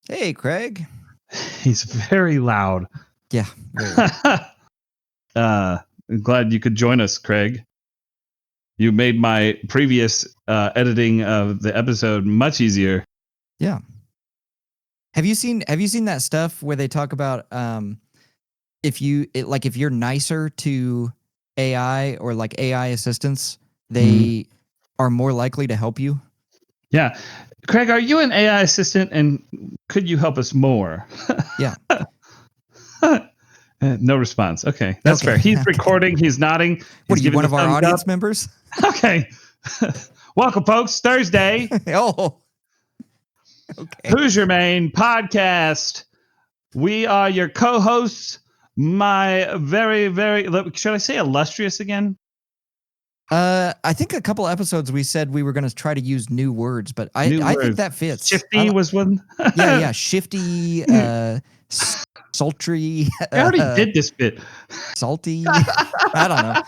Hey, Craig. He's very loud. Yeah, very loud. I'm glad you could join us, Craig. You made my previous editing of the episode much easier. Yeah. Have you seen that stuff where they talk about if you're nicer to AI or like AI assistants, they are more likely to help you? Yeah. Craig, are you an AI assistant and could you help us more? Yeah. No response. Okay, that's fair. He's recording. He's nodding. What are you, one giving of our thumbs audience up. members? Okay. Welcome, folks. Thursday. Oh. Okay. Who's Your Main Podcast? We are your co-hosts. My very, very, should I say illustrious again? I think a couple episodes we said we were going to try to use new words, but I think that fits. Shifty was one. Yeah. Shifty, sultry. I already did this bit. Salty. I don't know.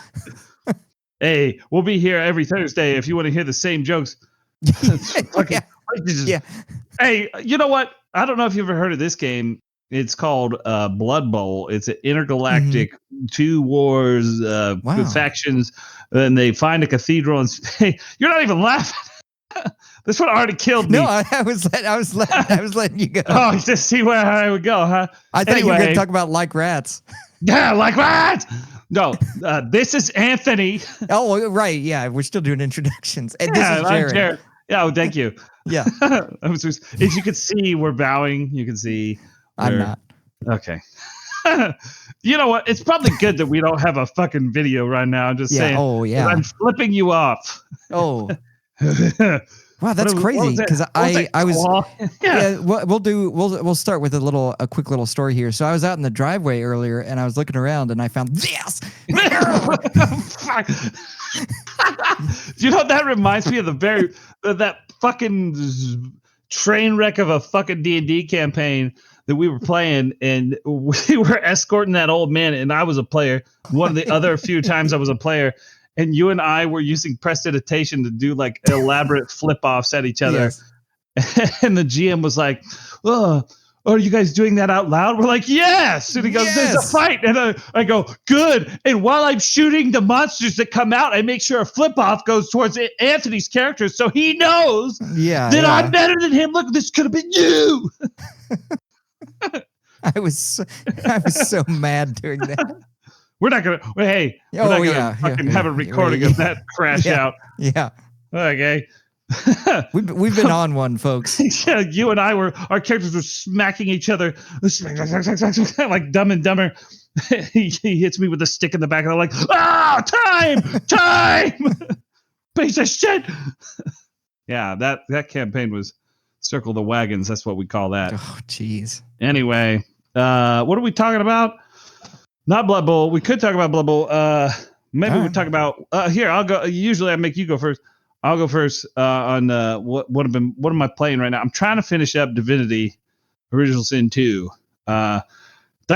Hey, we'll be here every Thursday if you want to hear the same jokes. Yeah. Hey, you know what? I don't know if you've ever heard of this game. It's called Blood Bowl. It's an intergalactic two wars factions, and they find a cathedral in space. You're not even laughing. This one already killed me. No, I was letting you go. Oh, just see where I would go, huh? I thought you were going to talk about like rats. Yeah, like rats. No, this is Anthony. Oh, right. Yeah, we're still doing introductions. And this is Jared. Yeah, thank you. Yeah. As you can see, we're bowing. You can see. I'm not. Okay. You know what? It's probably good that we don't have a fucking video right now. I'm just saying. Oh, yeah. I'm flipping you off. Oh. Wow, that's crazy. Because I was. Yeah. We'll start with a quick little story here. So I was out in the driveway earlier, and I was looking around, and I found this. You know, that reminds me of that fucking train wreck of a fucking D&D campaign that we were playing, and we were escorting that old man, and I was a player. One of the other few times I was a player, and you and I were using prestidigitation to do like elaborate flip-offs at each other. Yes. And the GM was like, "Oh, are you guys doing that out loud?" We're like, "Yes." And he goes, "There's a fight." And I go, "Good." And while I'm shooting the monsters that come out, I make sure a flip-off goes towards Anthony's character so he knows that I'm better than him. Look, this could have been you. I was so mad during that. We're not gonna. Hey, we're not gonna fucking have a recording of that crash out. Yeah. Okay. We've been on one, folks. Yeah, you and our characters were smacking each other like Dumb and Dumber. He hits me with a stick in the back, and I'm like, time, piece of shit. Yeah, that campaign was circle the wagons. That's what we call that. Oh, jeez. Anyway, what are we talking about? Not Blood Bowl. We could talk about Blood Bowl. Maybe we'll talk about here. I'll go. Usually, I make you go first. I'll go first on what am I playing right now? I'm trying to finish up Divinity Original Sin 2. That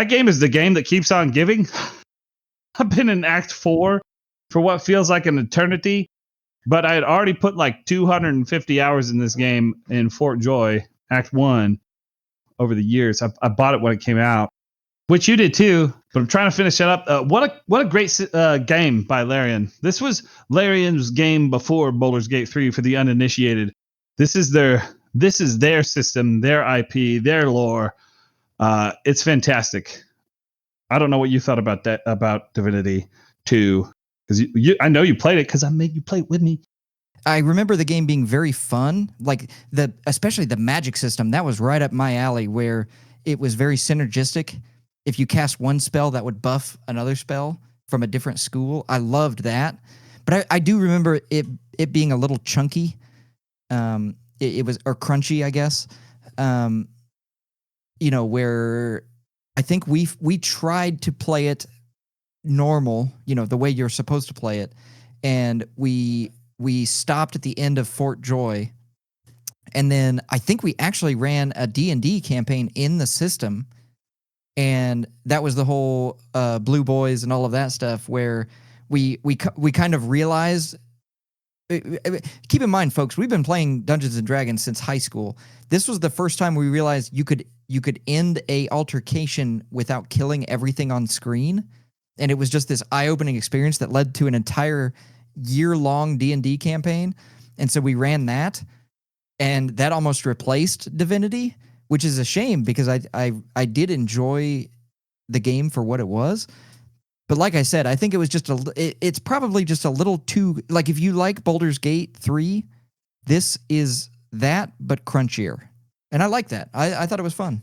game is the game that keeps on giving. I've been in Act 4 for what feels like an eternity, but I had already put like 250 hours in this game in Fort Joy, Act 1, over the years. I bought it when it came out, which you did too, but I'm trying to finish it up. What a great game by Larian. This was Larian's game before Baldur's Gate 3 for the uninitiated. This is their system, their IP, their lore. It's fantastic. I don't know what you thought about that, about Divinity 2, because I know you played it because I made you play it with me. I remember the game being very fun, like especially the magic system. That was right up my alley, where it was very synergistic. If you cast one spell, that would buff another spell from a different school. I loved that, but I do remember it being a little chunky. It was, or crunchy, I guess. Where I think we tried to play it normal, the way you're supposed to play it, and we stopped at the end of Fort Joy, and then I think we actually ran a D&D campaign in the system. And that was the whole Blue Boys and all of that stuff, where we kind of realized keep in mind, folks, we've been playing Dungeons and Dragons since high school. This was the first time we realized you could end a altercation without killing everything on screen, and it was just this eye-opening experience that led to an entire year-long D&D campaign. And so we ran that, and that almost replaced Divinity, which is a shame because I did enjoy the game for what it was. But like I said, I think it was just it's probably just a little too, like, if you like Baldur's Gate 3, this is that, but crunchier. And I like that. I thought it was fun.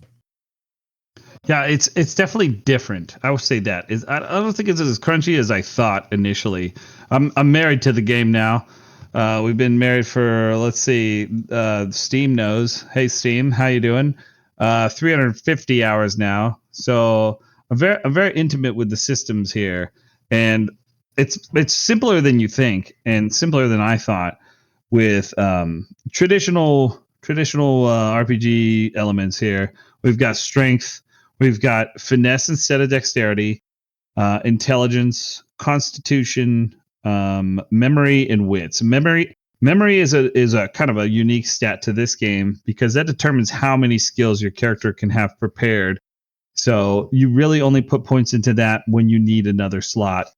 Yeah, it's definitely different. I would say that. I don't think it's as crunchy as I thought initially. I'm married to the game now. We've been married for, let's see, Steam knows. Hey Steam, how you doing? 350 hours now. So I'm very intimate with the systems here, and it's simpler than you think, and simpler than I thought, with traditional RPG elements here. We've got strength, we've got finesse instead of dexterity, intelligence, constitution, memory, and wits. Memory is a kind of a unique stat to this game because that determines how many skills your character can have prepared. So you really only put points into that when you need another slot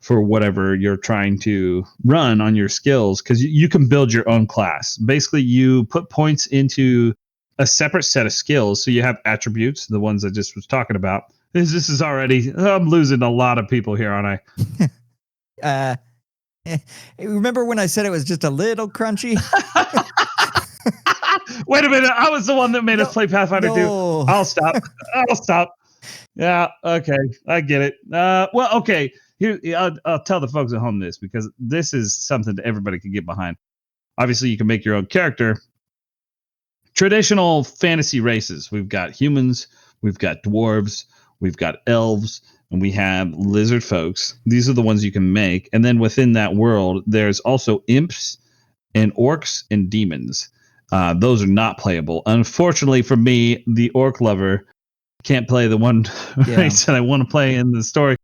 for whatever you're trying to run on your skills, because you can build your own class. Basically, you put points into a separate set of skills. So you have attributes, the ones I just was talking about. This is already, I'm losing a lot of people here, aren't I? Remember when I said it was just a little crunchy? Wait a minute. I was the one that made us play Pathfinder 2. I'll stop. Yeah. Okay. I get it. Well, okay. Here, I'll tell the folks at home this, because this is something that everybody can get behind. Obviously, you can make your own character. Traditional fantasy races. We've got humans. We've got dwarves. We've got elves. And we have lizard folks. These are the ones you can make. And then within that world, there's also imps and orcs and demons. Those are not playable. Unfortunately for me, the orc lover, can't play the one race that I want to play in the story.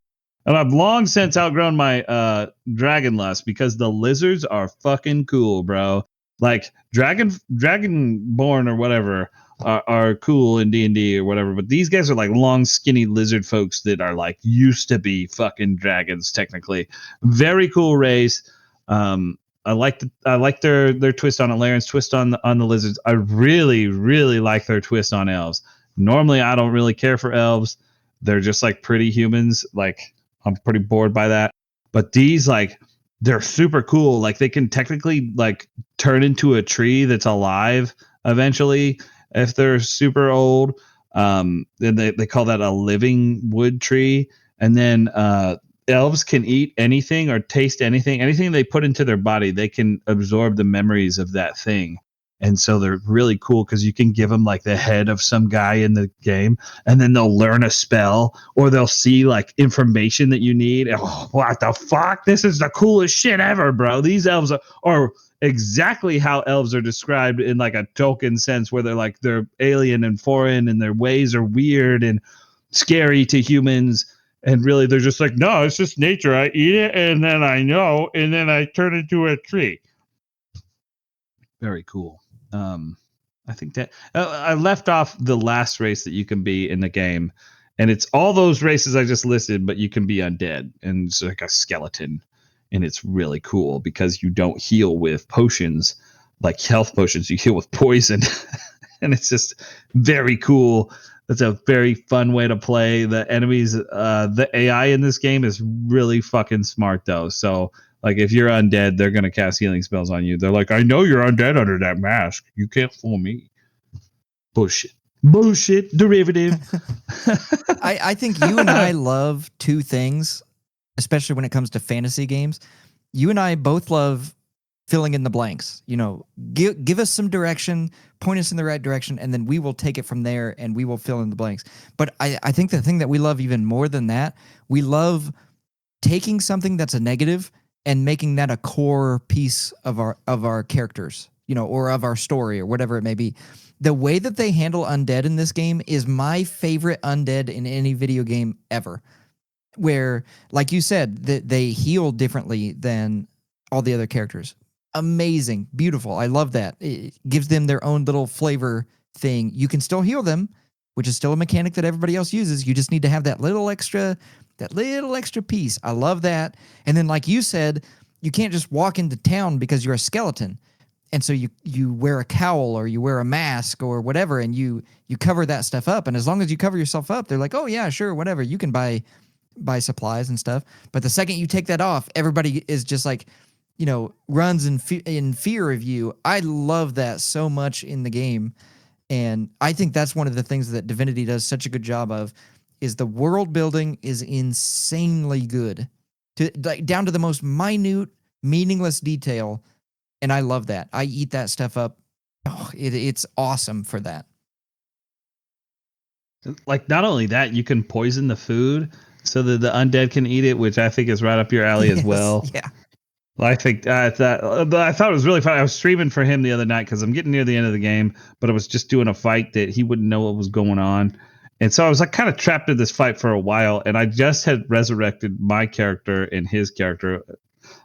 And I've long since outgrown my dragon lust, because the lizards are fucking cool, bro. Like Dragonborn or whatever are cool in D&D or whatever, but these guys are like long, skinny lizard folks that are like used to be fucking dragons technically. Very cool race. I like their twist on it, Laren's twist on the lizards. I really, really like their twist on elves. Normally, I don't really care for elves. They're just like pretty humans. Like, I'm pretty bored by that. But these, like, they're super cool. Like, they can technically like turn into a tree that's alive eventually if they're super old. Then they call that a living wood tree. And then elves can eat anything or taste anything they put into their body. They can absorb the memories of that thing. And so they're really cool because you can give them like the head of some guy in the game, and then they'll learn a spell, or they'll see like information that you need. Oh, what the fuck? This is the coolest shit ever, bro. These elves are exactly how elves are described in like a Tolkien sense, where they're alien and foreign, and their ways are weird and scary to humans. And really, they're just like, no, it's just nature. I eat it, and then I know, and then I turn into a tree. Very cool. I think that I left off the last race that you can be in the game, and it's all those races I just listed, but you can be undead, and it's like a skeleton, and it's really cool because you don't heal with potions, like health potions. You heal with poison, and it's just very cool. That's a very fun way to play. The enemies, the AI in this game is really fucking smart, though. So, like, if you're undead, they're going to cast healing spells on you. They're like, I know you're undead under that mask. You can't fool me. Bullshit. Derivative. I think you and I love two things, especially when it comes to fantasy games. You and I both love filling in the blanks. You know, give us some direction, point us in the right direction, and then we will take it from there and we will fill in the blanks. But I think the thing that we love even more than that, we love taking something that's a negative and making that a core piece of our characters, you know, or of our story or whatever it may be. The way that they handle undead in this game is my favorite undead in any video game ever. Where, like you said, they heal differently than all the other characters. amazing, beautiful. I love that. It gives them their own little flavor thing. You can still heal them, which is still a mechanic that everybody else uses. You just need to have that little extra piece. I love that. And then, like you said, you can't just walk into town because you're a skeleton. And so you wear a cowl or you wear a mask or whatever, and you cover that stuff up. And as long as you cover yourself up, they're like, oh yeah, sure, whatever. You can buy supplies and stuff. But the second you take that off, everybody is just like, runs in fear of you. I love that so much in the game. And I think that's one of the things that Divinity does such a good job of, is the world building is insanely good, down to the most minute, meaningless detail. And I love that. I eat that stuff up. Oh, it's awesome for that. Like, not only that, you can poison the food so that the undead can eat it, which I think is right up your alley as well. Yeah. I think I thought it was really fun. I was streaming for him the other night because I'm getting near the end of the game, but I was just doing a fight that he wouldn't know what was going on. And so I was like kind of trapped in this fight for a while, and I just had resurrected my character and his character.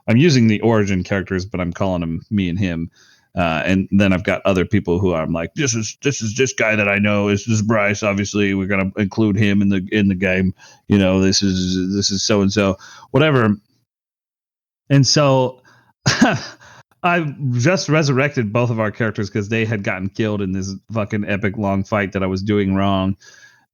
I'm using the origin characters, but I'm calling them me and him. And then I've got other people who I'm like, this is this guy that I know. This is Bryce. Obviously, we're gonna include him in the game. This is so and so, whatever. And so I just resurrected both of our characters because they had gotten killed in this fucking epic long fight that I was doing wrong.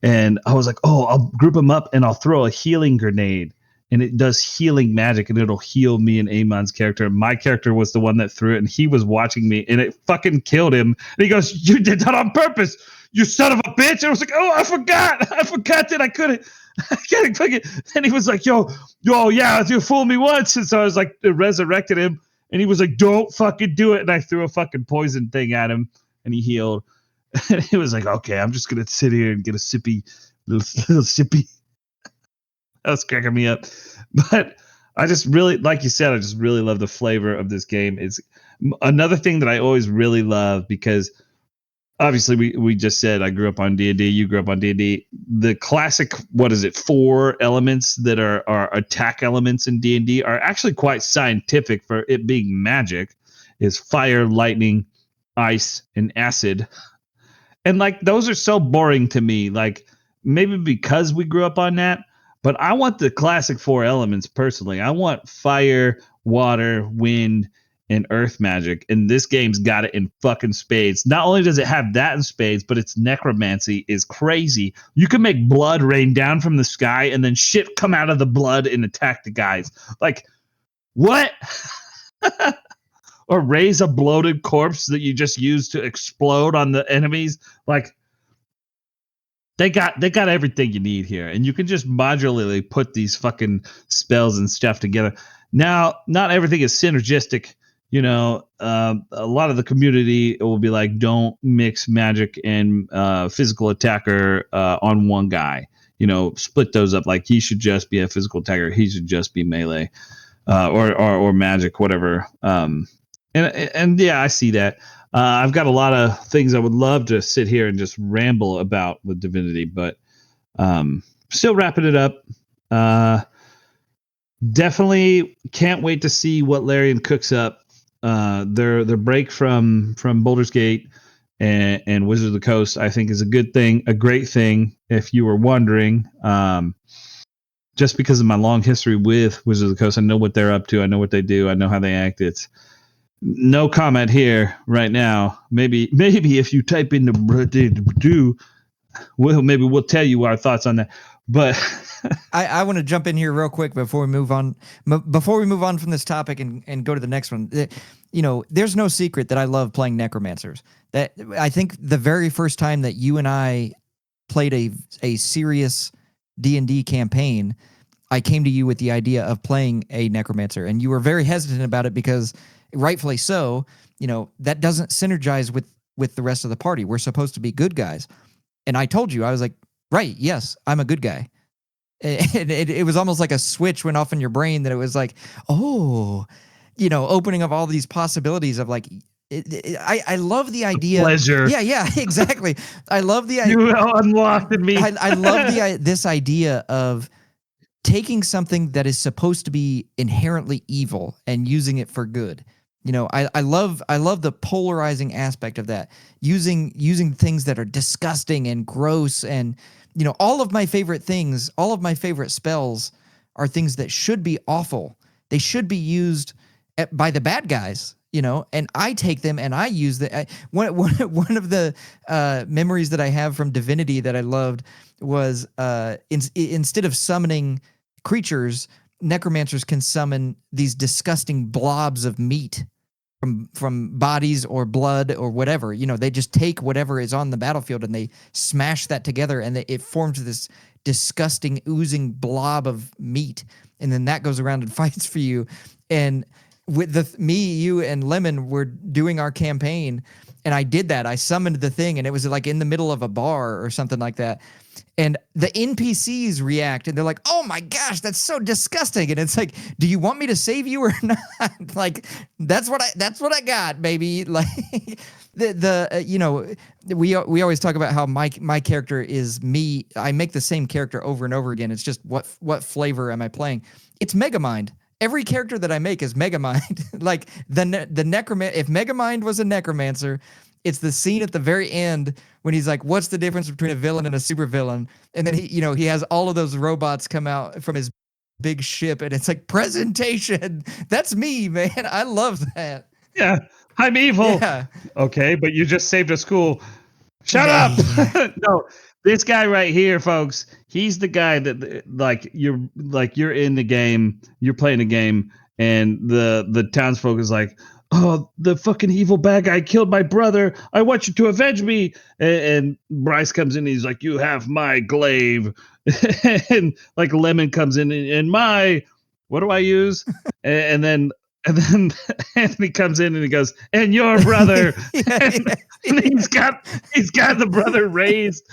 And I was like, oh, I'll group them up and I'll throw a healing grenade. And it does healing magic and it'll heal me and Amon's character. My character was the one that threw it and he was watching me and it fucking killed him. And he goes, you did that on purpose, you son of a bitch. And I was like, oh, I forgot that I couldn't. I can't click it. And he was like, yo, yeah, you fooled me once. And so I was like, resurrected him. And he was like, don't fucking do it. And I threw a fucking poison thing at him and he healed. And he was like, okay, I'm just going to sit here and get a little sippy. That was cracking me up. But I just really, like you said, I just really love the flavor of this game. It's another thing that I always really love because obviously we just said I grew up on D&D, you grew up on D&D. The classic, 4 elements that are attack elements in D&D are actually quite scientific for it being magic, is fire, lightning, ice, and acid. And like those are so boring to me, like maybe because we grew up on that. But I want the classic 4 elements personally. I want fire, water, wind, and earth magic. And this game's got it in fucking spades. Not only does it have that in spades, but its necromancy is crazy. You can make blood rain down from the sky and then shit come out of the blood and attack the guys. Like, what? Or raise a bloated corpse that you just use to explode on the enemies. Like, They got everything you need here, and you can just modularly put these fucking spells and stuff together. Now, not everything is synergistic. A lot of the community will be like, don't mix magic and physical attacker on one guy. Split those up. Like, he should just be a physical attacker. He should just be melee or magic, whatever. And yeah, I see that. I've got a lot of things I would love to sit here and just ramble about with Divinity, but still wrapping it up. Definitely can't wait to see what Larian cooks up. Their break from Baldur's Gate and Wizards of the Coast, I think, is a good thing, a great thing. If you were wondering, just because of my long history with Wizards of the Coast, I know what they're up to. I know what they do. I know how they act. It's no comment here right now. Maybe if you type in the maybe we'll tell you our thoughts on that. But I want to jump in here real quick before we move on. Before we move on from this topic and go to the next one, there's no secret that I love playing necromancers. That I think the very first time that you and I played a serious D&D campaign, I came to you with the idea of playing a necromancer, and you were very hesitant about it because, rightfully so, that doesn't synergize with the rest of the party. We're supposed to be good guys. And I told you, I was like, right, yes, I'm a good guy. And it was almost like a switch went off in your brain that it was like, oh, opening up all these possibilities of like, I love the idea. Pleasure. Yeah, exactly. I love the idea. You unlocked me. I love this idea of taking something that is supposed to be inherently evil and using it for good. You know, I love the polarizing aspect of that. Using things that are disgusting and gross, and you know, all of my favorite things, all of my favorite spells are things that should be awful. They should be used by the bad guys, you know, and I take them and I use the one of the memories that I have from Divinity that I loved was instead of summoning creatures, necromancers can summon these disgusting blobs of meat from bodies or blood or whatever. You know, they just take whatever is on the battlefield and they smash that together, and it forms this disgusting oozing blob of meat, and then that goes around and fights for you. And with me, you, and Lemon were doing our campaign, and I did that. I summoned the thing, and it was like in the middle of a bar or something like that. And the NPCs react, and they're like, "Oh my gosh, that's so disgusting!" And it's like, "Do you want me to save you or not?" Like, that's what I got, baby. Like, you know, we always talk about how my character is me. I make the same character over and over again. It's just what flavor am I playing? It's Megamind. Every character that I make is Megamind. Like the necromancer. If Megamind was a necromancer, it's the scene at the very end when he's like, "What's the difference between a villain and a supervillain?" And then he has all of those robots come out from his big ship, and it's like, presentation. That's me, man. I love that. Yeah, I'm evil. Yeah. Okay, but you just saved a school. Shut Yeah. up. No, this guy right here, folks, he's the guy that you're in the game, you're playing the game, and the townsfolk is like, "Oh, the fucking evil bad guy killed my brother. I want you to avenge me." And Bryce comes in and he's like, "You have my glaive." And like Lemon comes in and my, what do I use? And then Anthony comes in and he goes, "And your brother." Yeah, And he's got the brother raised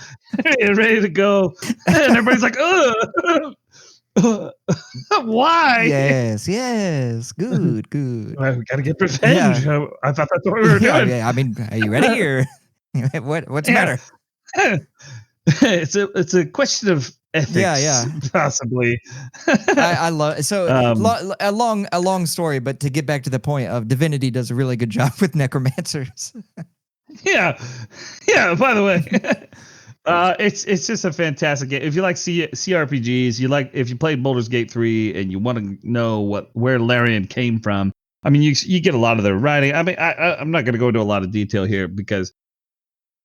and ready to go. And everybody's like, "Ugh. Why?" yes. Good. Well, we gotta get revenge. Yeah. I thought that's what we were doing. Yeah. I mean, are you ready here? What's the matter? It's a question of ethics, Yeah. possibly. I love so Um, a long story, but to get back to the point of Divinity does a really good job with necromancers. yeah. By the way, it's just a fantastic game. If you like CRPGs, if you played Baldur's Gate 3 and you want to know where Larian came from, I mean, you get a lot of their writing. I mean, I'm not going to go into a lot of detail here because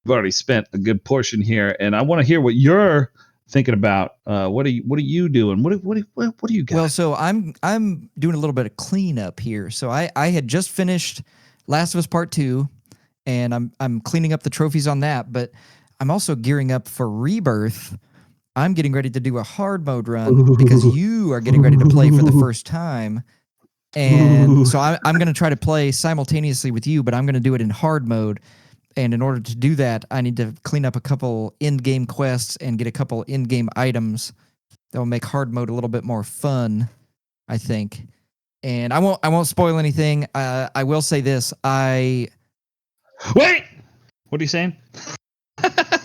we've already spent a good portion here, and I want to hear what you're thinking about. What are you doing? What do you got? Well, so I'm doing a little bit of cleanup here. So I had just finished Last of Us Part 2, and I'm cleaning up the trophies on that, but I'm also gearing up for Rebirth. I'm getting ready to do a hard mode run because you are getting ready to play for the first time. And so I'm going to try to play simultaneously with you, but I'm going to do it in hard mode. And in order to do that, I need to clean up a couple in-game quests and get a couple in-game items that will make hard mode a little bit more fun, I think. And I won't spoil anything. I will say this. Wait! What are you saying?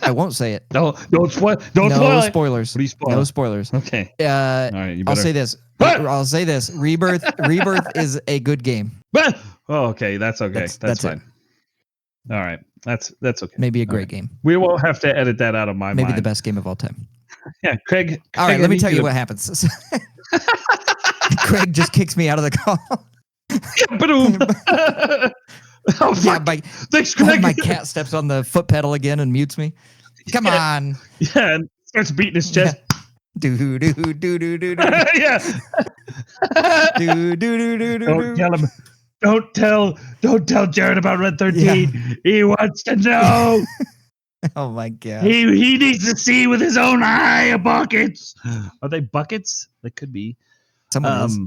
I won't say it. Don't spoil. Don't no spoil spoilers. What do you spoil? No spoilers. Okay. All right. You better. I'll say this. Rebirth is a good game. Oh, okay. That's okay. That's fine. It. All right. That's okay. Maybe a great game. We won't have to edit that out of my mind. Maybe the best game of all time. Yeah, Craig. All right. Let me tell you what happens. Craig just kicks me out of the call. Oh, fuck. Yeah, Thanks, Craig. my cat steps on the foot pedal again and mutes me. Come on. Yeah, and starts beating his chest. Do. Yeah. Do. Don't tell him. Don't tell Jared about Red 13. Yeah. He wants to know. Oh my god. He needs to see with his own eye buckets. Are they buckets? They could be. Someone is.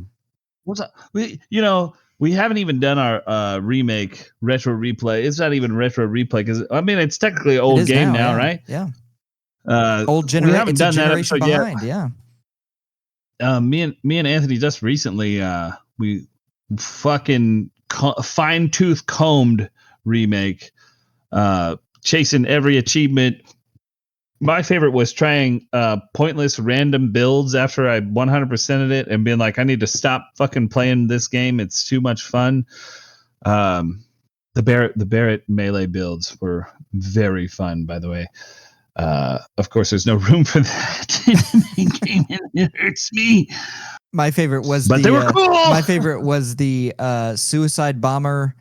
What's up? We haven't even done our remake retro replay. It's not even retro replay because I mean it's technically an old game now, right? Yeah. Old generation. We haven't done that episode behind, yet. Yeah. Me and Anthony just recently we fucking fine tooth combed remake, chasing every achievement. My favorite was trying pointless random builds after I 100%ed it and being like, I need to stop fucking playing this game. It's too much fun. The Barrett melee builds were very fun, by the way. Of course, there's no room for that in the main game, and it hurts me. My favorite was But they were cool. My favorite was the suicide bomber.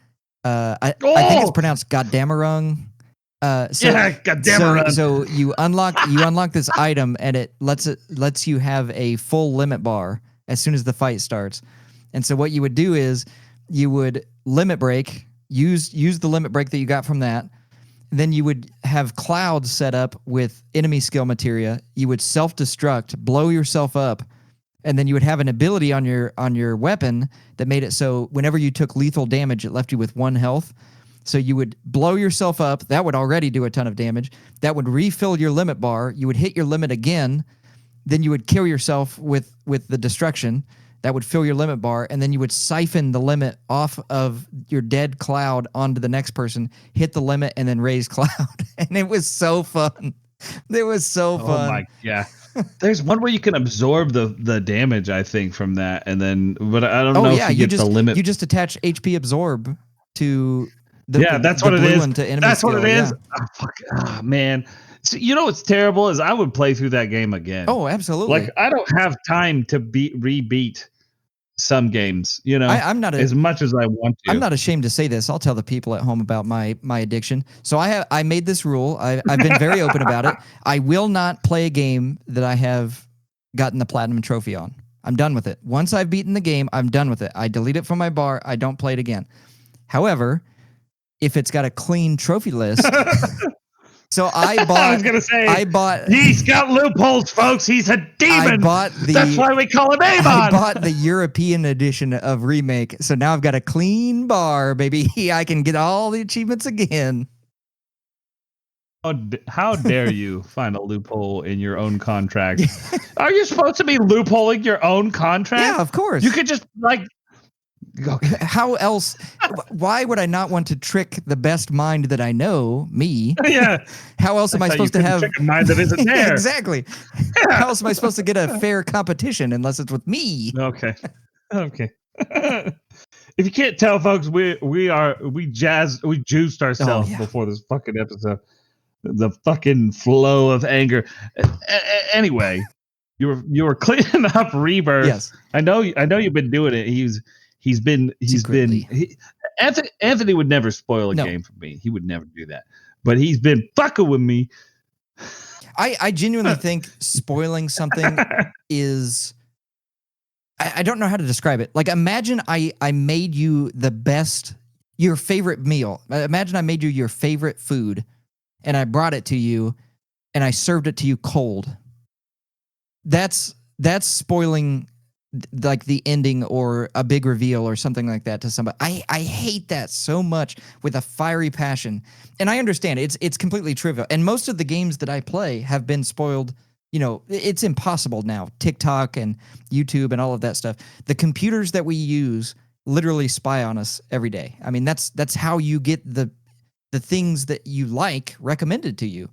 I think it's pronounced Goddamerung. Goddamerung. So you unlock this item, and it lets you have a full limit bar as soon as the fight starts. And so what you would do is you would limit break, use the limit break that you got from that. Then you would have clouds set up with enemy skill materia. You would self-destruct, blow yourself up, and then you would have an ability on your weapon that made it so whenever you took lethal damage, it left you with 1 health. So you would blow yourself up. That would already do a ton of damage. That would refill your limit bar. You would hit your limit again. Then you would kill yourself with the destruction. That would fill your limit bar, and then you would siphon the limit off of your dead cloud onto the next person, hit the limit, and then raise cloud. And it was so fun. It was so fun. Oh my, yeah. There's one where you can absorb the damage, I think, from that, and then, but I don't know if you get the limit. You just attach HP absorb to the that's what it is. That's what it is. Oh, fuck. Oh, man. So, you know what's terrible is I would play through that game again. Oh, absolutely. Like, I don't have time to rebeat some games, you know. I'm not as much as I want to. I'm not ashamed to say this. I'll tell the people at home about my addiction. So I made this rule. I've been very open about it. I will not play a game that I have gotten the platinum trophy on. I'm done with it. Once I've beaten the game, I'm done with it. I delete it from my bar. I don't play it again. However, if it's got a clean trophy list. So I bought. He's got loopholes, folks. He's a demon. That's why we call him Amon. I bought the European edition of Remake. So now I've got a clean bar, baby. I can get all the achievements again. How dare you find a loophole in your own contract? Are you supposed to be loopholing your own contract? Yeah, of course. You could just like. Okay. How else? Why would I not want to trick the best mind that I know, me? Yeah. How else am I supposed to have trick a mind that isn't there? Exactly. How else am I supposed to get a fair competition unless it's with me? Okay. If you can't tell, folks, we juiced ourselves before this fucking episode. The fucking flow of anger. Anyway, you were cleaning up Rebirth. Yes. I know you've been doing it. Anthony would never spoil a game for me. He would never do that. But he's been fucking with me. I genuinely think spoiling something is I don't know how to describe it. Like imagine I made you your favorite meal. Imagine I made you your favorite food and I brought it to you and I served it to you cold. That's spoiling like the ending or a big reveal or something like that to somebody. I hate that so much with a fiery passion. And I understand it's completely trivial. And most of the games that I play have been spoiled. You know, it's impossible now. TikTok and YouTube and all of that stuff. The computers that we use literally spy on us every day. I mean, that's how you get the things that you like recommended to you.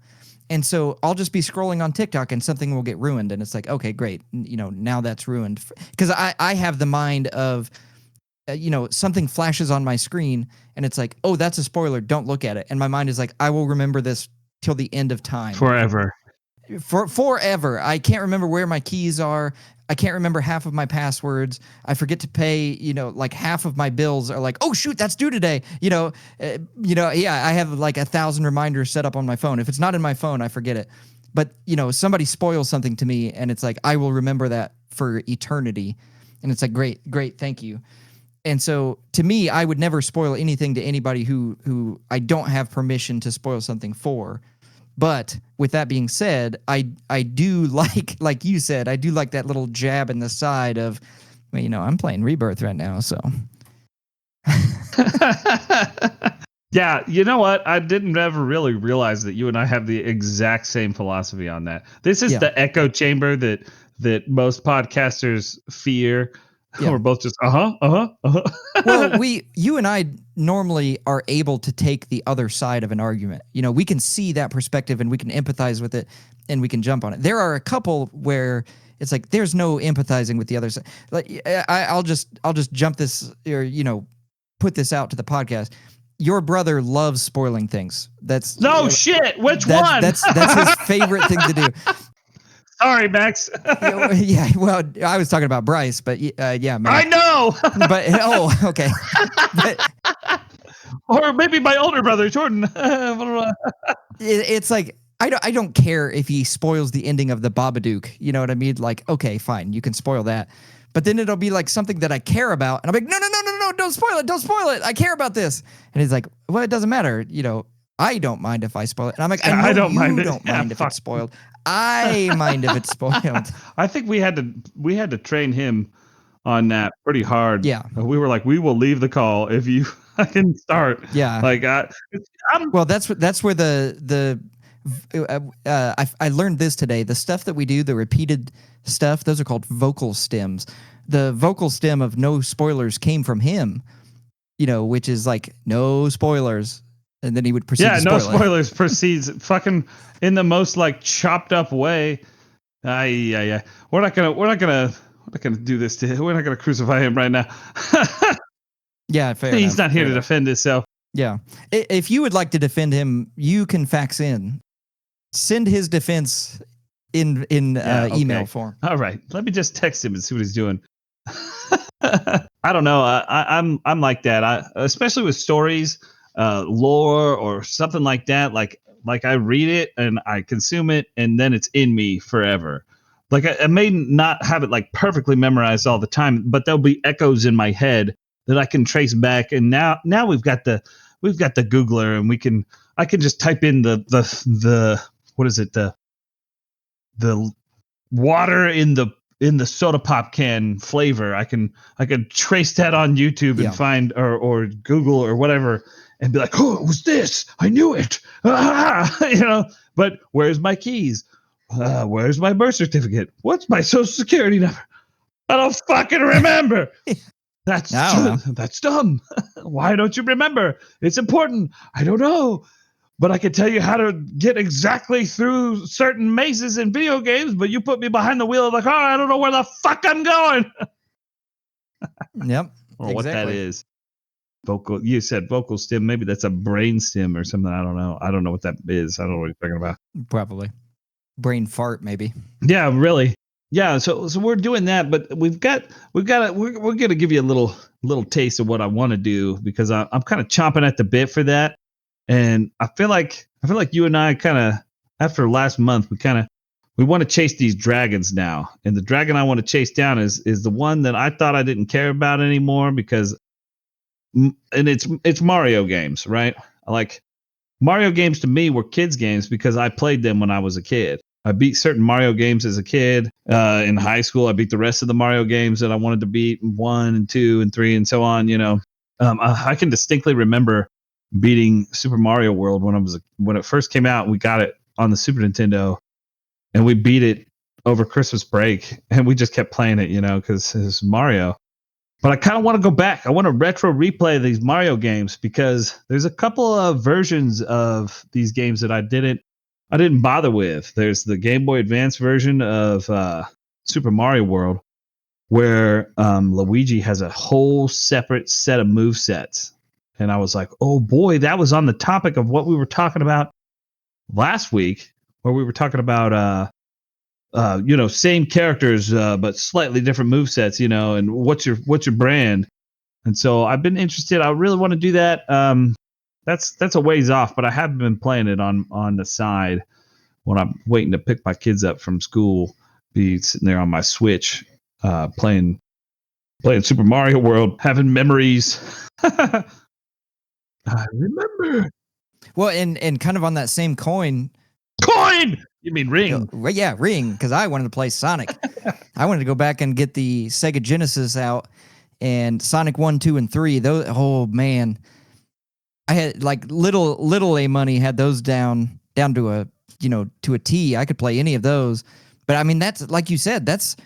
And so I'll just be scrolling on TikTok and something will get ruined. And it's like, okay, great. You know, now that's ruined. Because I have the mind of, something flashes on my screen and it's like, oh, that's a spoiler. Don't look at it. And my mind is like, I will remember this till the end of time. Forever. Forever. I can't remember where my keys are. I can't remember half of my passwords. I forget to pay, like half of my bills are like, oh shoot, that's due today. I have like 1,000 reminders set up on my phone. If it's not in my phone, I forget it. But, somebody spoils something to me and it's like, I will remember that for eternity. And it's like, great, thank you. And so to me, I would never spoil anything to anybody who I don't have permission to spoil something for. But with that being said, I do like you said, I do like that little jab in the side of, well, I'm playing Rebirth right now, so. Yeah, you know what? I didn't ever really realize that you and I have the exact same philosophy on that. This is the echo chamber that most podcasters fear. Yeah. We're both just Well, you and I normally are able to take the other side of an argument. We can see that perspective and we can empathize with it and we can jump on it. There are a couple where it's like there's no empathizing with the other side. Like I'll just jump this or put this out to the podcast. Your brother loves spoiling things. That's no shit. Which one? That's his favorite thing to do. Sorry, Max. Yeah, well, I was talking about Bryce, but yeah, man. I know. But okay. Or maybe my older brother, Jordan. It's like I don't care if he spoils the ending of the Babadook. You know what I mean? Like, okay, fine, you can spoil that. But then it'll be like something that I care about, and I'm like, no, don't spoil it. I care about this. And he's like, well, it doesn't matter. I don't mind if I spoil it. And I'm like, I don't mind if it's spoiled. I mind if it's spoiled. I think we had to train him on that pretty hard. Yeah. We were like, we will leave the call if you can start. Yeah. Like, well, that's where I learned this today. The stuff that we do, the repeated stuff, those are called vocal stems. The vocal stem of no spoilers came from him, which is like no spoilers. And then he would proceed to spoil no spoilers proceeds fucking in the most like chopped up way. Yeah. We're not gonna do this to him. We're not gonna crucify him right now. Yeah, fair He's enough, not here to defend himself. Yeah. If you would like to defend him, you can fax in. Send his defense in email form. All right. Let me just text him and see what he's doing. I don't know. I'm like that. Especially with stories, lore or something like that. Like I read it and I consume it and then it's in me forever. Like I may not have it like perfectly memorized all the time, but there'll be echoes in my head that I can trace back. And now we've got the Googler and I can just type in the what is it? The water in the soda pop can flavor. I can trace that on YouTube and find or Google or whatever and be like, oh, it was this. I knew it. But where's my keys? Where's my birth certificate? What's my social security number? I don't fucking remember. That's dumb. Why don't you remember? It's important. I don't know. But I can tell you how to get exactly through certain mazes in video games, but you put me behind the wheel of the car, I don't know where the fuck I'm going. Yep. Or what that is. You said vocal stem. Maybe that's a brain stem or something. I don't know. I don't know what that is. I don't know what you're talking about. Probably. Brain fart, maybe. Yeah, really. Yeah, so we're doing that, but we're gonna give you a little taste of what I want to do because I'm kind of chomping at the bit for that. And I feel like you and I kind of, after last month, we want to chase these dragons now. And the dragon I want to chase down is the one that I thought I didn't care about anymore because, and it's Mario games, right? Like Mario games to me were kids games because I played them when I was a kid. I beat certain Mario games as a kid. In high school, I beat the rest of the Mario games that I wanted to beat, 1 and 2 and 3 and so on. I can distinctly remember beating Super Mario World when it first came out. We got it on the Super Nintendo and we beat it over Christmas break and we just kept playing it, because it's Mario. But I kind of want to go back. I want to retro replay these Mario games because there's a couple of versions of these games that I didn't bother with. There's the Game Boy Advance version of Super Mario World where Luigi has a whole separate set of movesets. And I was like, oh boy, that was on the topic of what we were talking about last week, where we were talking about, same characters, but slightly different movesets, and what's your brand. And so I've been interested. I really want to do that. That's a ways off, but I have been playing it on the side when I'm waiting to pick my kids up from school, be sitting there on my Switch, playing Super Mario World, having memories. I remember. Well, and kind of on that same coin. Coin? You mean ring? Yeah, ring, because I wanted to play Sonic. I wanted to go back and get the Sega Genesis out and Sonic 1, 2, and 3. Those, oh man. I had like little A money had those down to a T. I could play any of those. But I mean that's like you said, that's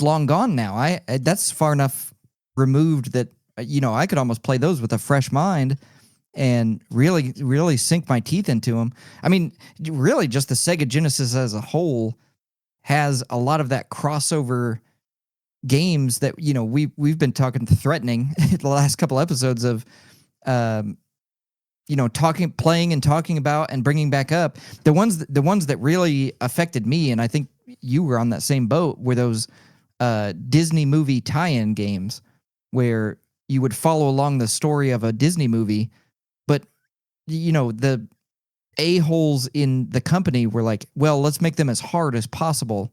long gone now. That's far enough removed that I could almost play those with a fresh mind and really sink my teeth into them. I mean, really just the Sega Genesis as a whole has a lot of that crossover games that we've been talking threatening the last couple episodes of playing and talking about and bringing back up the ones that really affected me, and I think you were on that same boat, were those Disney movie tie-in games where you would follow along the story of a Disney movie, but the a-holes in the company were like, well, let's make them as hard as possible.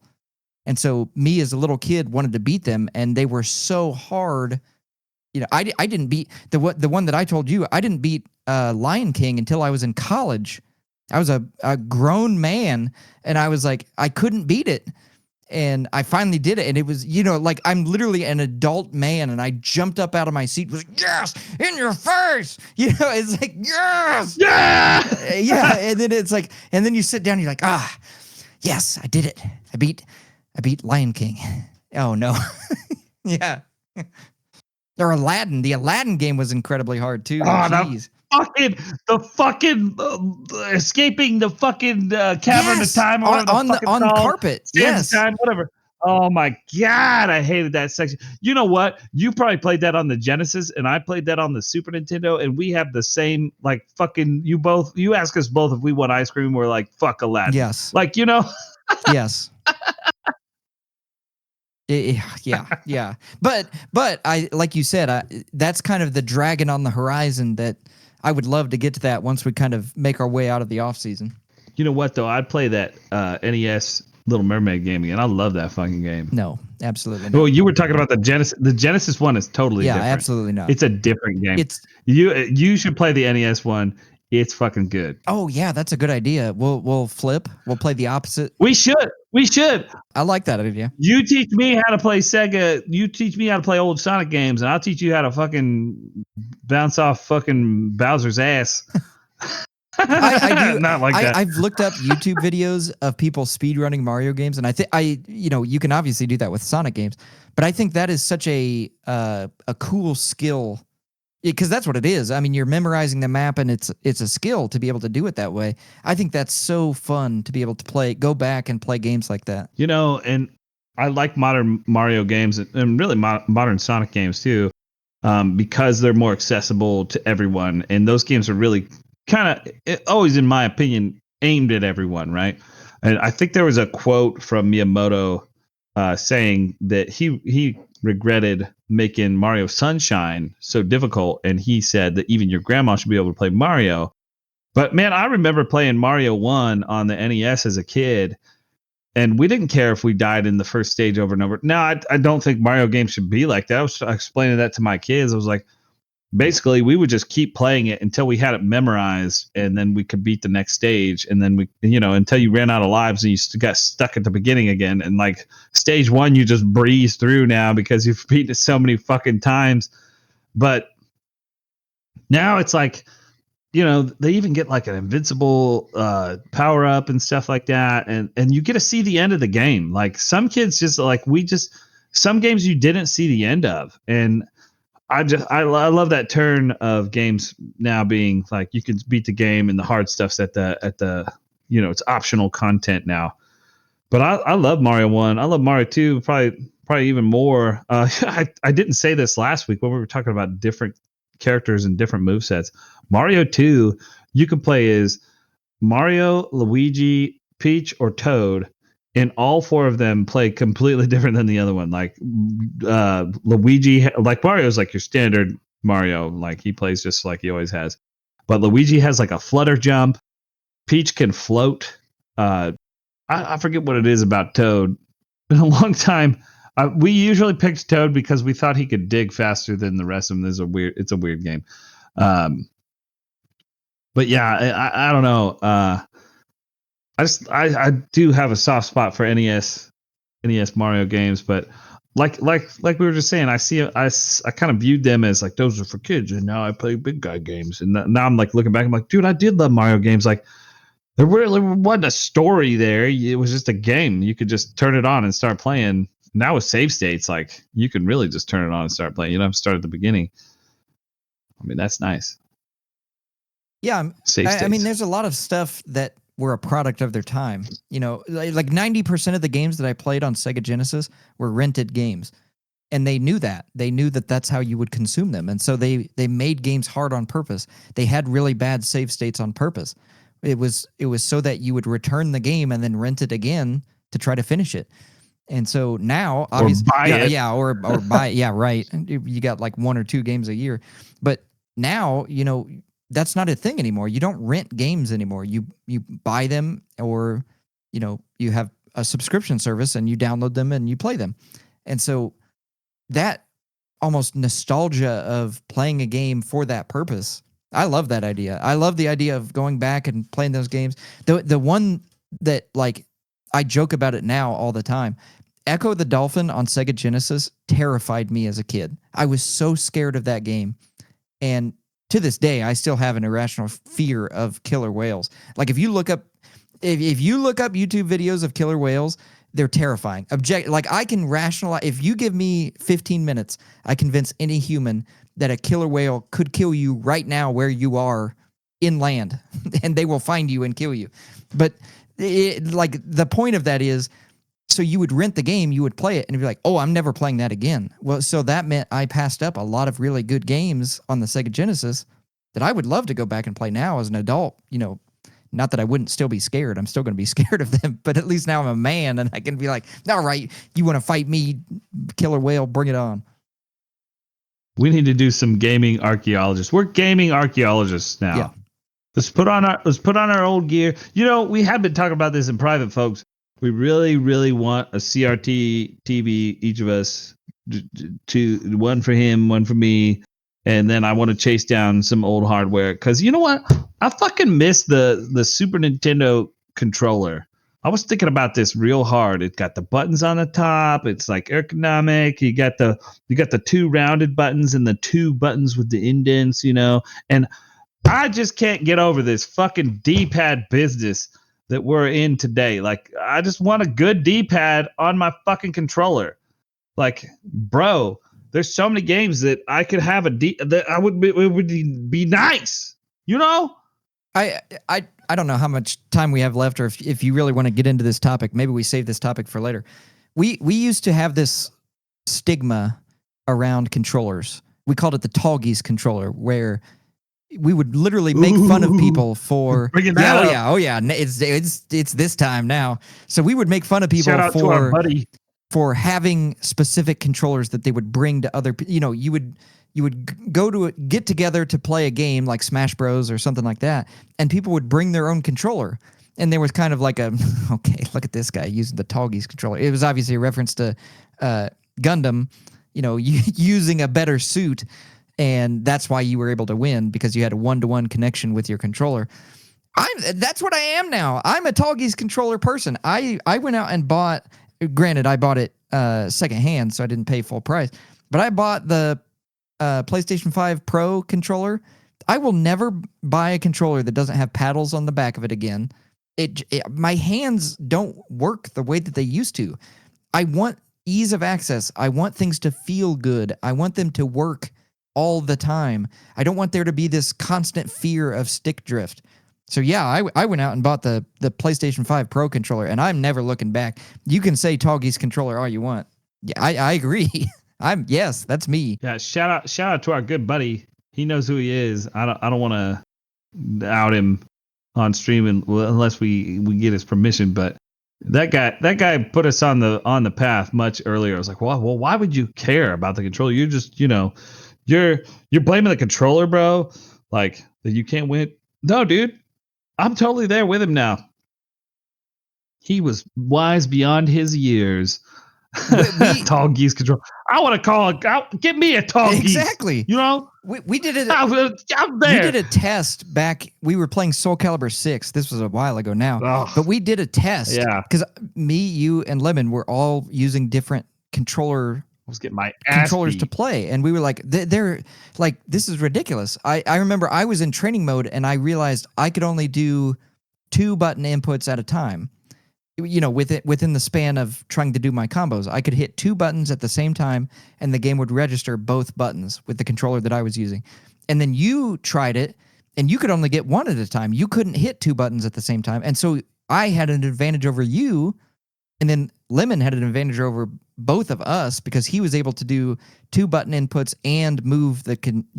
And so me as a little kid wanted to beat them, and they were so hard. I didn't beat the one that I told you. I didn't beat Lion King until I was in college. I was a grown man, and I was like, I couldn't beat it. And I finally did it, and it was, like I'm literally an adult man, and I jumped up out of my seat, was like, yes, in your face, it's like, yes, yeah, yeah, and then it's like, and then you sit down, and you're like, yes, I did it, I beat Lion King. Oh no, yeah, or Aladdin. The Aladdin game was incredibly hard too. Jeez. The fucking escaping the fucking cavern of time or on carpet. Yes, time, whatever. Oh my god, I hated that section. You know what? You probably played that on the Genesis, and I played that on the Super Nintendo, and we have the same like fucking. You ask us both if we want ice cream. We're like, fuck Aladdin. Yes, like yes. Yeah. But I, like you said, that's kind of the dragon on the horizon that I would love to get to that once we kind of make our way out of the off season. You know what though? I'd play that NES Little Mermaid game again. I love that fucking game. No, absolutely not. Well, you were talking about the Genesis. The Genesis one is totally different. Yeah, absolutely not. It's a different game. You should play the NES one. It's fucking good. Oh yeah, that's a good idea. We'll flip. We'll play the opposite. We should. I like that idea. You teach me how to play Sega. You teach me how to play old Sonic games, and I'll teach you how to fucking bounce off fucking Bowser's ass. I do not like that. I've looked up YouTube videos of people speedrunning Mario games, and I think you can obviously do that with Sonic games, but I think that is such a cool skill. Because that's what it is. I mean, you're memorizing the map, and it's a skill to be able to do it that way. I think that's so fun to be able to go back and play games like that. And I like modern Mario games and really modern Sonic games too, because they're more accessible to everyone. And those games are really kind of always, in my opinion, aimed at everyone, right? And I think there was a quote from Miyamoto saying that he regretted making Mario Sunshine so difficult, and he said that even your grandma should be able to play Mario. But man, I remember playing Mario 1 on the NES as a kid, and we didn't care if we died in the first stage over and over. Now, I don't think Mario games should be like that. I was explaining that to my kids. I was like, basically, we would just keep playing it until we had it memorized, and then we could beat the next stage. And then until you ran out of lives and you got stuck at the beginning again. And like stage 1, you just breeze through now because you've beaten it so many fucking times. But now it's like, they even get like an invincible power up and stuff like that. And you get to see the end of the game. Like some kids some games you didn't see the end of. And I love that turn of games now being like you can beat the game and the hard stuff's at the it's optional content now. But I love Mario 1. I love Mario 2 probably even more. I didn't say this last week when we were talking about different characters and different movesets. Mario 2, you can play as Mario, Luigi, Peach, or Toad. And all 4 of them play completely different than the other one. Like Luigi, like Mario's like your standard Mario, like he plays just like he always has. But Luigi has like a flutter jump. Peach can float. I forget what it is about Toad. Been a long time. We usually picked Toad because we thought he could dig faster than the rest of them. It's a weird game. But yeah, I don't know. I do have a soft spot for NES Mario games, but like we were just saying, I kind of viewed them as like those are for kids, and now I play big guy games, and now I'm like looking back, I'm like, dude, I did love Mario games. Like there really wasn't a story there; it was just a game. You could just turn it on and start playing. Now with save states, like you can really just turn it on and start playing. You don't have to start at the beginning. I mean, that's nice. Yeah, I mean, there's a lot of stuff that were a product of their time. Like 90% of the games that I played on Sega Genesis were rented games. and they knew that. They knew that that's how you would consume them. And so they made games hard on purpose. They had really bad save states on purpose. It was so that you would return the game and then rent it again to try to finish it. And so now, obviously, or buy it. Yeah, right. You got like 1 or 2 games a year, but now that's not a thing anymore. You don't rent games anymore. You buy them, or you have a subscription service and you download them and you play them. And so that almost nostalgia of playing a game for that purpose, I love that idea. I love the idea of going back and playing those games. The one that, like, I joke about it now all the time. Echo the Dolphin on Sega Genesis terrified me as a kid. I was so scared of that game. And to this day, I still have an irrational fear of killer whales. Like, if you look up YouTube videos of killer whales, they're terrifying. Like, I can rationalize. If you give me 15 minutes, I convince any human that a killer whale could kill you right now where you are inland, and they will find you and kill you. But the point of that is, so you would rent the game, you would play it, and be like, oh, I'm never playing that again. Well, so that meant I passed up a lot of really good games on the Sega Genesis that I would love to go back and play now as an adult. Not that I wouldn't still be scared. I'm still going to be scared of them, but at least now I'm a man and I can be like, all right, you want to fight me, killer whale, bring it on. We need to do some gaming archaeologists. We're gaming archaeologists now. Yeah. Let's put on our old gear. We have been talking about this in private, folks. We really, really want a CRT TV, each of us, one for him, one for me. And then I want to chase down some old hardware. Because you know what? I fucking miss the Super Nintendo controller. I was thinking about this real hard. It's got the buttons on the top. It's like ergonomic. You got the 2 rounded buttons and the 2 buttons with the indents, And I just can't get over this fucking D-pad business that we're in today. Like, I just want a good D-pad on my fucking controller. Like, bro, there's so many games that I could have that I would be nice. I don't know how much time we have left, or if you really want to get into this topic, maybe we save this topic for later. We used to have this stigma around controllers. We called it the Tallgeese controller, where we would literally make fun of people for oh yeah, it's this time now. So we would make fun of people for having specific controllers that they would bring to other. You would go to get together to play a game like Smash Bros or something like that, and people would bring their own controller. And there was kind of like okay, look at this guy using the Tallgeese controller. It was obviously a reference to Gundam, using a better suit. And that's why you were able to win, because you had a 1-to-1 connection with your controller. That's what I am now. I'm a Tallgeese controller person. I went out and bought, granted, I bought it secondhand, so I didn't pay full price. But I bought the PlayStation 5 Pro controller. I will never buy a controller that doesn't have paddles on the back of it again. My hands don't work the way that they used to. I want ease of access. I want things to feel good. I want them to work all the time. I don't want there to be this constant fear of stick drift. So yeah, I went out and bought the PlayStation 5 Pro controller, and I'm never looking back. You can say Tallgeese controller all you want. Yeah, I agree. Yes, that's me. Yeah, shout out to our good buddy. He knows who he is. I don't want to out him on stream unless we get his permission, but that guy put us on the path much earlier. I was like, well, why would you care about the controller? You're just, you're blaming the controller, bro. Like, that you can't win. No, dude, I'm totally there with him now. He was wise beyond his years. Tallgeese control. I want to call it. Give me a Tallgeese. Exactly. We did it. I'm there. We did a test back. We were playing Soul Calibur 6. This was a while ago now, but we did a test. Yeah. Because me, you, and Lemon were all using different controllers to play, and we were like, they're like, this is ridiculous. I remember I was in training mode, and I realized I could only do 2 button inputs at a time. Within the span of trying to do my combos, I could hit 2 buttons at the same time, and the game would register both buttons with the controller that I was using. And then you tried it, and you could only get 1 at a time. You couldn't hit 2 buttons at the same time, and so I had an advantage over you And then Lemon had an advantage over both of us because he was able to do 2 button inputs and move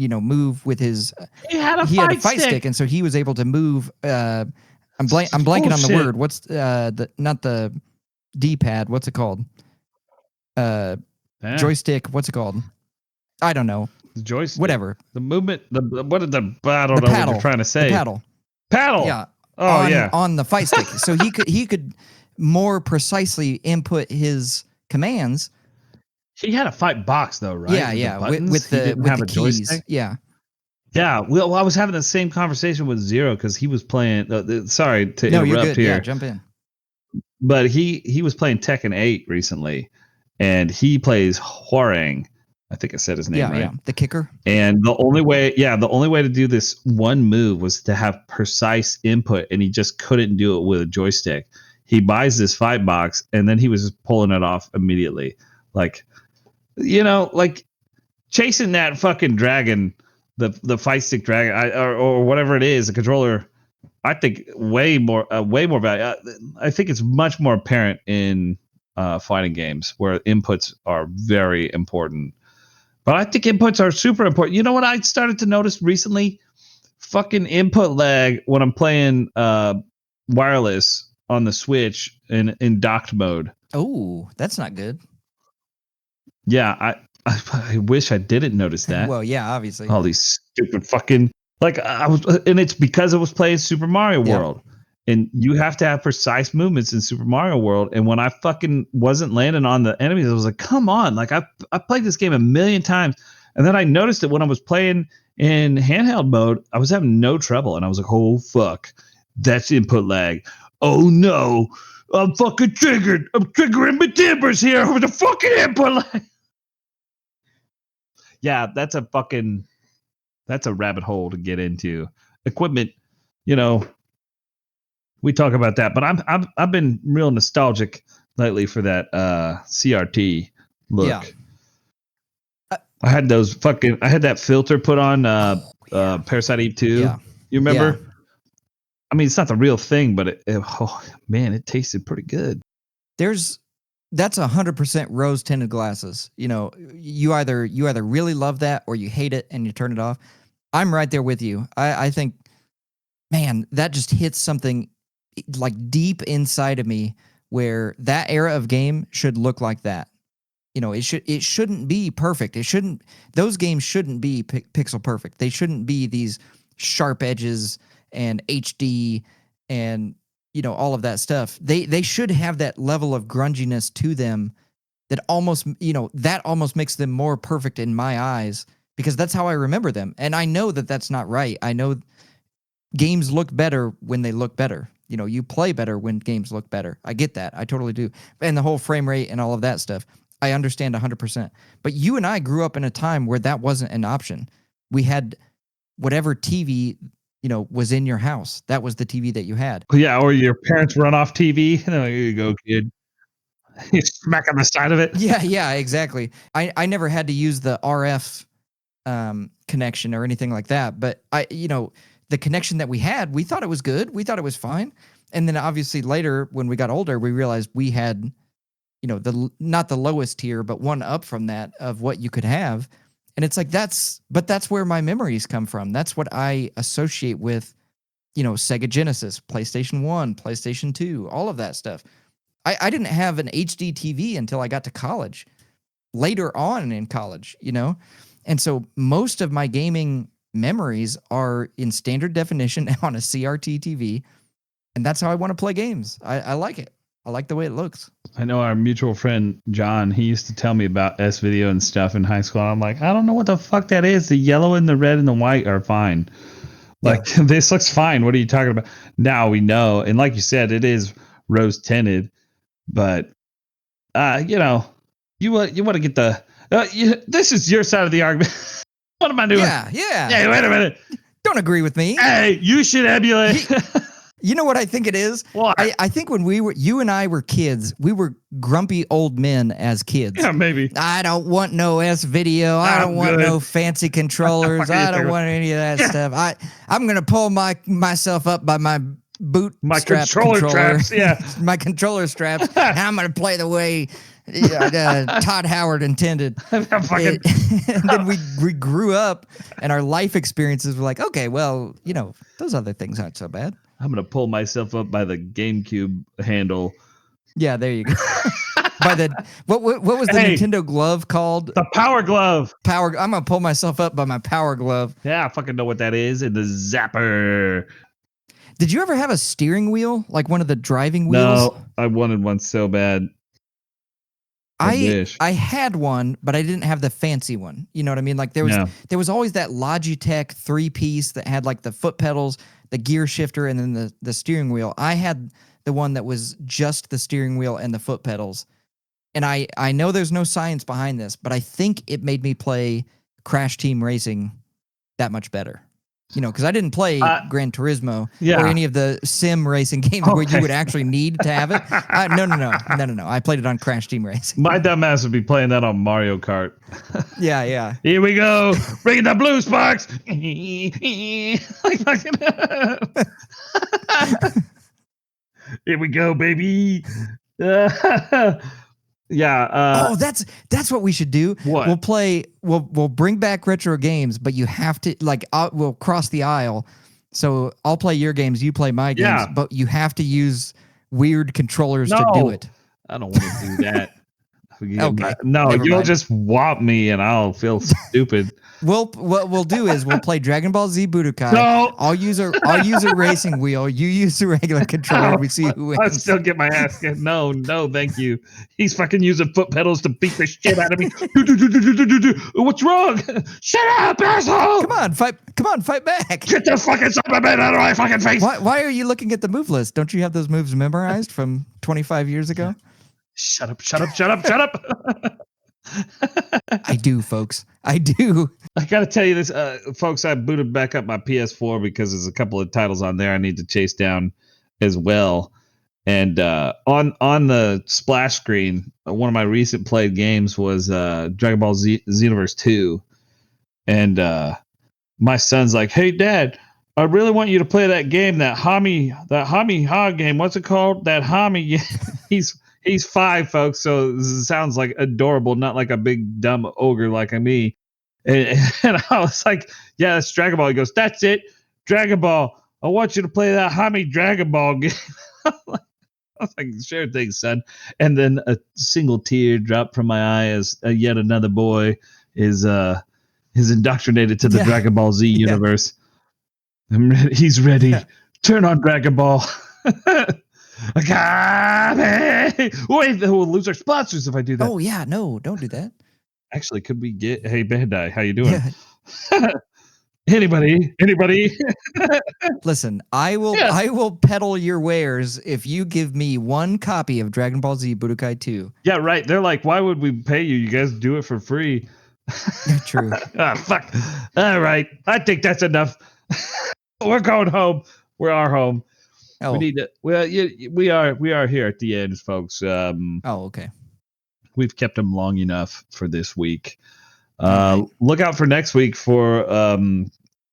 move with his. He had a fight fight stick, and so he was able to move. I'm blanking on the word. What's not the D-pad? What's it called? Joystick. What's it called? I don't know. The joystick. Whatever. The movement. What did the? I don't know what you're trying to say. The paddle. Paddle. Yeah. Oh, on the fight stick, so he could more precisely input his commands. He had a fight box though, right? Yeah, with the keys. Joystick? Yeah. Yeah, well, I was having the same conversation with Zero because he was playing. Sorry to interrupt you're good. here. Yeah, jump in. But he was playing Tekken 8 recently, and he plays Hwoarang. I think I said his name right. Yeah, the kicker. And the only way to do this one move was to have precise input, and he just couldn't do it with a joystick. He buys this fight box, and then he was just pulling it off immediately. Like, like chasing that fucking dragon, the fight stick dragon, or whatever it is, the controller. I think way more value. I think it's much more apparent in fighting games where inputs are very important. But I think inputs are super important. You know what I started to notice recently? Fucking input lag when I'm playing wireless on the Switch in docked mode. Oh, that's not good. Yeah, I wish I didn't notice that. Well, yeah, obviously. All these stupid fucking and it's because I was playing Super Mario World. And you have to have precise movements in Super Mario World. And when I fucking wasn't landing on the enemies, I was like, come on. Like I played this game a million times. And then I noticed that when I was playing in handheld mode, I was having no trouble. And I was like, oh, fuck. That's input lag. Oh, no. I'm fucking triggered. I'm triggering my timbers here over the fucking input lag. Yeah, that's a rabbit hole to get into. Equipment, we talk about that, but I've been real nostalgic lately for that CRT look. Yeah. I had that filter put on Parasite Eve 2. Yeah. You remember? Yeah. I mean, it's not the real thing, but it tasted pretty good. That's 100% rose tinted glasses. You either really love that or you hate it and you turn it off. I'm right there with you. I think, man, that just hits something like deep inside of me where that era of game should look like that. It shouldn't be perfect. Those games shouldn't be pixel perfect. They shouldn't be these sharp edges and HD and all of that stuff. They should have that level of grunginess to them that almost makes them more perfect in my eyes because that's how I remember them. And I know that that's not right. I know games look better when they look better. You play better when games look better. I get that. I totally do. And the whole frame rate and all of that stuff, I understand 100%. But you and I grew up in a time where that wasn't an option. We had whatever TV, was in your house. That was the TV that you had. Yeah, or your parents run off TV. Here you go, kid. You smack on the side of it. Yeah, exactly. I never had to use the RF connection or anything like that. But the connection that we had, we thought it was good. We thought it was fine. And then obviously later when we got older, we realized we had, not the lowest tier, but one up from that of what you could have. And it's like, that's where my memories come from. That's what I associate with, Sega Genesis, PlayStation 1, PlayStation 2, all of that stuff. I didn't have an HD TV until I got to college, later on in college, And so most of my gaming memories are in standard definition on a CRT TV, and that's how I want to play games. I like it. I like the way it looks. I know our mutual friend John, he used to tell me about S-Video and stuff in high school. I'm like, I don't know what the fuck that is. The yellow and the red and the white are fine. Like, this looks fine. What are you talking about? Now we know. And like you said, it is rose tinted, but you want to get the this is your side of the argument. What am I doing? Yeah. Hey, wait a minute. Don't agree with me. Hey, you should emulate. You know what I think it is? What? I think when you and I were kids, we were grumpy old men as kids. Yeah, maybe. I don't want no S-Video. I don't want no fancy controllers. I don't want any of that stuff. I'm going to pull myself up by my My strap controller straps, yeah. my controller straps. And I'm gonna play the way Todd Howard intended. And then we grew up, and our life experiences were like, okay, well, those other things aren't so bad. I'm gonna pull myself up by the GameCube handle. Yeah, there you go. By the what was the Nintendo glove called? The Power Glove. I'm gonna pull myself up by my Power Glove. Yeah, I fucking know what that is. And the Zapper. Did you ever have a steering wheel, like one of the driving wheels? No, I wanted one so bad. I had one, but I didn't have the fancy one. You know what I mean? Like there was always that Logitech 3-piece that had like the foot pedals, the gear shifter, and then the steering wheel. I had the one that was just the steering wheel and the foot pedals. And I know there's no science behind this, but I think it made me play Crash Team Racing that much better. Because I didn't play Gran Turismo or any of the sim racing games where you would actually need to have it. No. I played it on Crash Team Racing. My dumbass would be playing that on Mario Kart. Yeah. Here we go. Bring the blue sparks. Here we go, baby. Yeah. That's what we should do. What? We'll bring back retro games, but you have to we'll cross the aisle. So I'll play your games, you play my games, but you have to use weird controllers to do it. I don't want to do that. Okay. No, you'll just whop me and I'll feel stupid. What we'll do is we'll play Dragon Ball Z Budokai. No. I'll use a racing wheel. You use a regular controller. We see who wins. I'll still get my ass kicked. No, thank you. He's fucking using foot pedals to beat the shit out of me. What's wrong? Shut up, asshole! Come on, fight back. Get the fucking son of a bitch out of my fucking face. Why are you looking at the move list? Don't you have those moves memorized from 25 years ago? Shut up. I do, folks. I do. I gotta tell you this, folks. I booted back up my PS4 because there's a couple of titles on there I need to chase down as well. And on the splash screen, one of my recent played games was Dragon Ball Xenoverse 2. And my son's like, "Hey, Dad, I really want you to play that game, that Hami Ha game. What's it called? That Hami." He's 5, folks, so this sounds like adorable, not like a big dumb ogre like me. And I was like, "Yeah, that's Dragon Ball." He goes, "That's it, Dragon Ball. I want you to play that Hami Dragon Ball game." I was like, "Sure thing, son." And then a single tear dropped from my eye as yet another boy is indoctrinated to the Dragon Ball Z universe. He's ready. Yeah. Turn on Dragon Ball. Wait, we'll lose our sponsors if I do that. Oh yeah, no, don't do that. Actually, could we get? Hey, Bandai, how you doing? Yeah. Anybody? Listen, I will peddle your wares if you give me one copy of Dragon Ball Z Budokai 2. Yeah, right. They're like, "Why would we pay you? You guys do it for free." True. Fuck. All right, I think that's enough. We're going home. We're our home. Oh. We need to. Well, we are here at the end, folks. Okay. We've kept them long enough for this week. Look out for next week for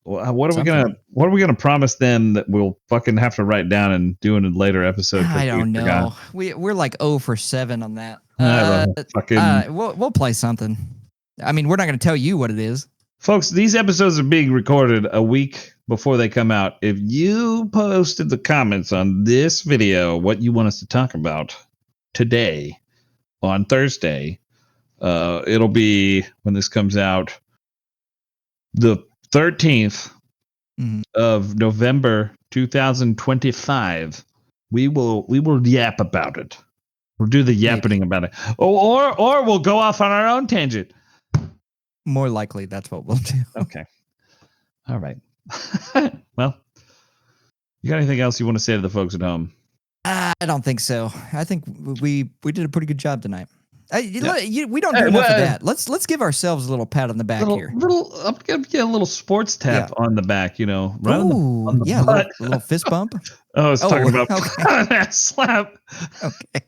what are we gonna promise them that we'll fucking have to write down and do in a later episode? I don't know. We're like 0 for 7 on that. We'll play something. I mean, we're not gonna tell you what it is. Folks, these episodes are being recorded a week before they come out. If you posted the comments on this video, what you want us to talk about today on Thursday, it'll be when this comes out, the 13th of November 2025. We will yap about it. We'll do the yapping about it, or we'll go off on our own tangent. More likely, that's what we'll do. Okay. All right. Well, you got anything else you want to say to the folks at home? I don't think so. I think we did a pretty good job tonight. We don't do enough of that. Let's give ourselves a little pat on the back here. I'm gonna get a little sports tap on the back. Right on the butt. A little fist bump. I was talking about that slap. Okay.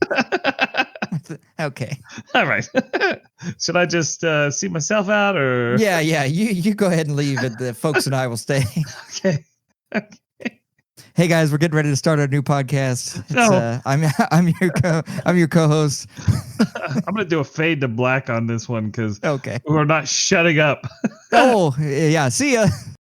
Okay. All right. Should I just see myself out, or? Yeah. You go ahead and leave, and the folks and I will stay. Okay. Hey guys, we're getting ready to start our new podcast. It's, No. I'm your co-host. I'm gonna do a fade to black on this one because Okay. we're not shutting up. Oh yeah. See ya.